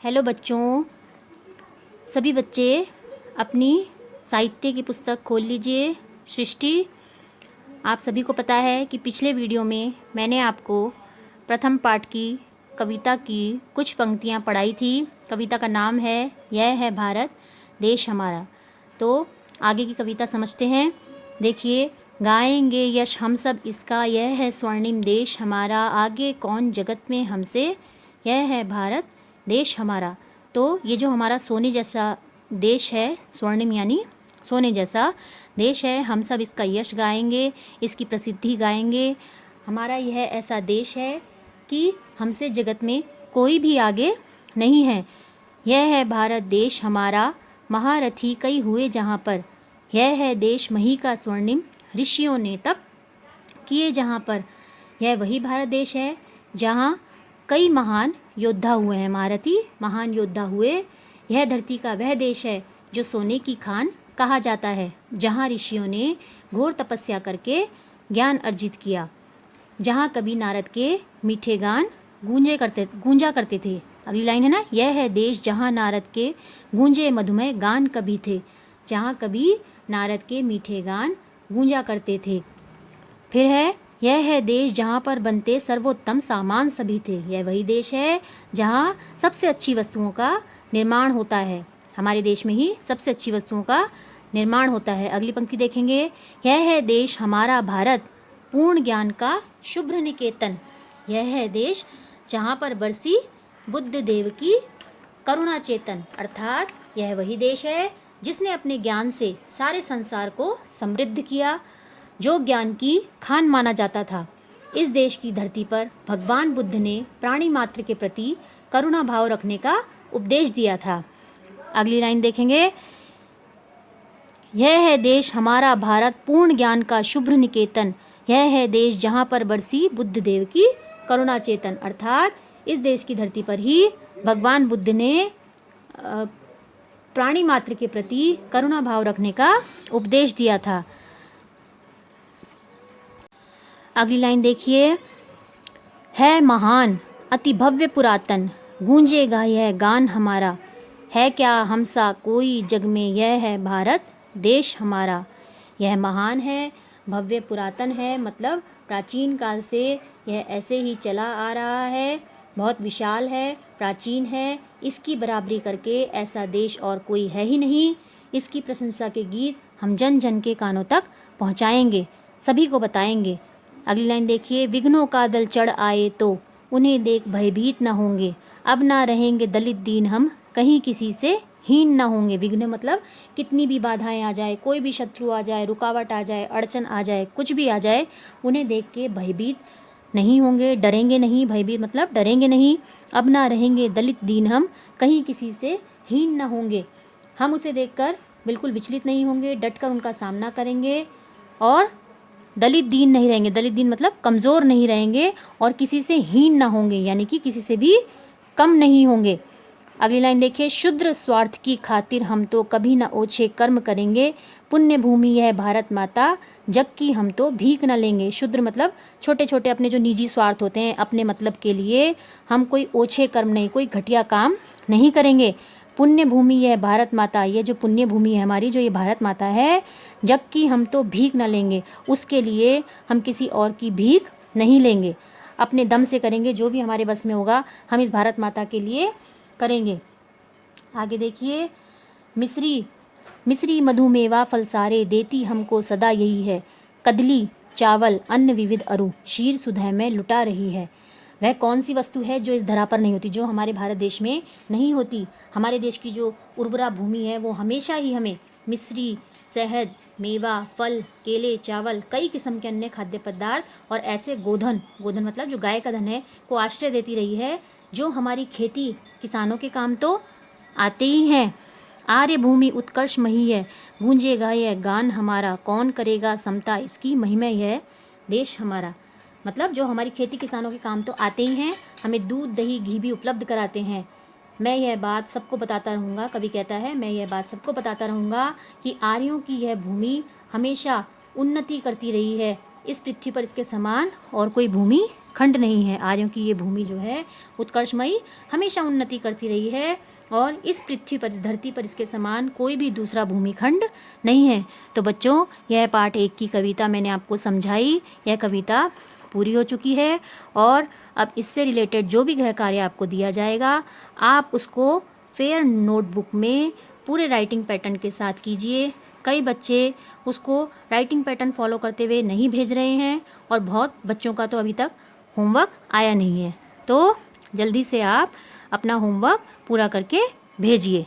Hello बच्चों, सभी बच्चे अपनी साहित्य की पुस्तक खोल लीजिए। सृष्टि, आप सभी को पता है कि पिछले वीडियो में मैंने आपको प्रथम पाठ की कविता की कुछ पंक्तियाँ पढ़ाई थी। कविता का नाम है यह है भारत देश हमारा। तो आगे की कविता समझते हैं। देखिए, गाएंगे यश हम सब इसका, यह है स्वर्णिम देश हमारा, आगे कौन जगत में हमसे, यह है भारत देश हमारा। तो ये जो हमारा सोने जैसा देश है, स्वर्णिम यानी सोने जैसा देश है, हम सब इसका यश गाएंगे, इसकी प्रसिद्धि गाएंगे। हमारा यह ऐसा देश है कि हमसे जगत में कोई भी आगे नहीं है। यह है भारत देश हमारा, महारथी कई हुए जहाँ पर, यह है देश मही का स्वर्णिम, ऋषियों ने तप किए जहाँ पर। यह वही भारत देश है जहाँ कई महान योद्धा हुए हैं, महारथी महान योद्धा हुए। यह धरती का वह देश है जो सोने की खान कहा जाता है, जहाँ ऋषियों ने घोर तपस्या करके ज्ञान अर्जित किया, जहाँ कभी नारद के मीठे गान गूंजा करते थे। अगली लाइन है ना, यह है देश जहाँ नारद के गूंजे मधुमय गान कभी थे, जहाँ कभी नारद के मीठे गान गूंजा करते थे। फिर है, यह है देश जहाँ पर बनते सर्वोत्तम सामान सभी थे। यह वही देश है जहाँ सबसे अच्छी वस्तुओं का निर्माण होता है। हमारे देश में ही सबसे अच्छी वस्तुओं का निर्माण होता है। अगली पंक्ति देखेंगे, यह है देश हमारा भारत, पूर्ण ज्ञान का शुभ्र निकेतन। यह है देश जहाँ पर बरसी बुद्ध देव की करुणा चेतन। अर्थात यह वही देश है जिसने अपने ज्ञान से सारे संसार को समृद्ध किया, जो ज्ञान की खान माना जाता था। इस देश की धरती पर भगवान बुद्ध ने प्राणी मात्र के प्रति करुणा भाव रखने का उपदेश दिया था। अगली लाइन देखेंगे, यह है देश हमारा भारत, पूर्ण ज्ञान का शुभ्र निकेतन। यह है देश जहाँ पर बरसी बुद्ध देव की करुणा चेतन। अर्थात इस देश की धरती पर ही भगवान बुद्ध ने प्राणी मात्र के प्रति करुणा भाव रखने का उपदेश दिया था। अगली लाइन देखिए, है महान अति भव्य पुरातन, गूंजेगा यह गान हमारा, है क्या हमसा कोई जग में, यह है भारत देश हमारा। यह महान है, भव्य पुरातन है, मतलब प्राचीन काल से यह ऐसे ही चला आ रहा है, बहुत विशाल है, प्राचीन है। इसकी बराबरी करके ऐसा देश और कोई है ही नहीं। इसकी प्रशंसा के गीत हम जन जन के कानों तक पहुँचाएंगे, सभी को बताएंगे। अगली लाइन देखिए, विघ्नों का दल चढ़ आए तो उन्हें देख भयभीत न होंगे, अब ना रहेंगे दलित दीन हम, कहीं किसी से हीन न होंगे। विघ्न मतलब कितनी भी बाधाएं आ जाए, कोई भी शत्रु आ जाए, रुकावट आ जाए, अड़चन आ जाए, कुछ भी आ जाए, उन्हें देख के भयभीत नहीं होंगे, डरेंगे नहीं। भयभीत मतलब डरेंगे नहीं। अब ना रहेंगे दलित दीन हम, कहीं किसी से हीन न होंगे। हम उसे देखकर बिल्कुल विचलित नहीं होंगे, डटकर उनका सामना करेंगे और दलित दीन नहीं रहेंगे। दलित दीन मतलब कमज़ोर नहीं रहेंगे और किसी से हीन ना होंगे, यानी कि किसी से भी कम नहीं होंगे। अगली लाइन देखिए, शुद्र स्वार्थ की खातिर हम तो कभी ना ओछे कर्म करेंगे, पुण्य भूमि यह भारत माता, जग की हम तो भीख न लेंगे। शुद्र मतलब छोटे छोटे अपने जो निजी स्वार्थ होते हैं, अपने मतलब के लिए हम कोई ओछे कर्म नहीं, कोई घटिया काम नहीं करेंगे। पुण्य भूमि यह भारत माता, ये जो पुण्य भूमि है हमारी, जो ये भारत माता है, जग की हम तो भीख न लेंगे, उसके लिए हम किसी और की भीख नहीं लेंगे, अपने दम से करेंगे, जो भी हमारे बस में होगा हम इस भारत माता के लिए करेंगे। आगे देखिए, मिश्री मधुमेवा फल सारे, देती हमको सदा यही है, कदली चावल अन्न विविध अरु, शीर सुधा में लुटा रही है। वह कौन सी वस्तु है जो इस धरा पर नहीं होती, जो हमारे भारत देश में नहीं होती। हमारे देश की जो उर्वरा भूमि है वो हमेशा ही हमें मिश्री, शहद, मेवा, फल, केले, चावल, कई किस्म के अन्य खाद्य पदार्थ और ऐसे गोधन मतलब जो गाय का धन है, को आश्रय देती रही है, जो हमारी खेती किसानों के काम तो आते ही हैं। आर्य भूमि उत्कर्ष मही है, गूंजेगा यह गान हमारा, कौन करेगा समता इसकी महिमा, यह देश हमारा। मतलब जो हमारी खेती किसानों के काम तो आते ही हैं, हमें दूध दही घी भी उपलब्ध कराते हैं। मैं यह बात सबको बताता रहूँगा, कभी कहता है मैं यह बात सबको बताता रहूँगा कि आर्यों की यह भूमि हमेशा उन्नति करती रही है, इस पृथ्वी पर इसके समान और कोई भूमि खंड नहीं है। आर्यों की ये भूमि जो है उत्कर्षमयी हमेशा उन्नति करती रही है और इस पृथ्वी पर, इस धरती पर इसके समान कोई भी दूसरा भूमिखंड नहीं है। तो बच्चों, यह पाठ 1 की कविता मैंने आपको समझाई। यह कविता पूरी हो चुकी है और अब इससे रिलेटेड जो भी गृह कार्य आपको दिया जाएगा, आप उसको फेयर नोटबुक में पूरे राइटिंग पैटर्न के साथ कीजिए। कई बच्चे उसको राइटिंग पैटर्न फॉलो करते हुए नहीं भेज रहे हैं और बहुत बच्चों का तो अभी तक होमवर्क आया नहीं है। तो जल्दी से आप अपना होमवर्क पूरा करके भेजिए।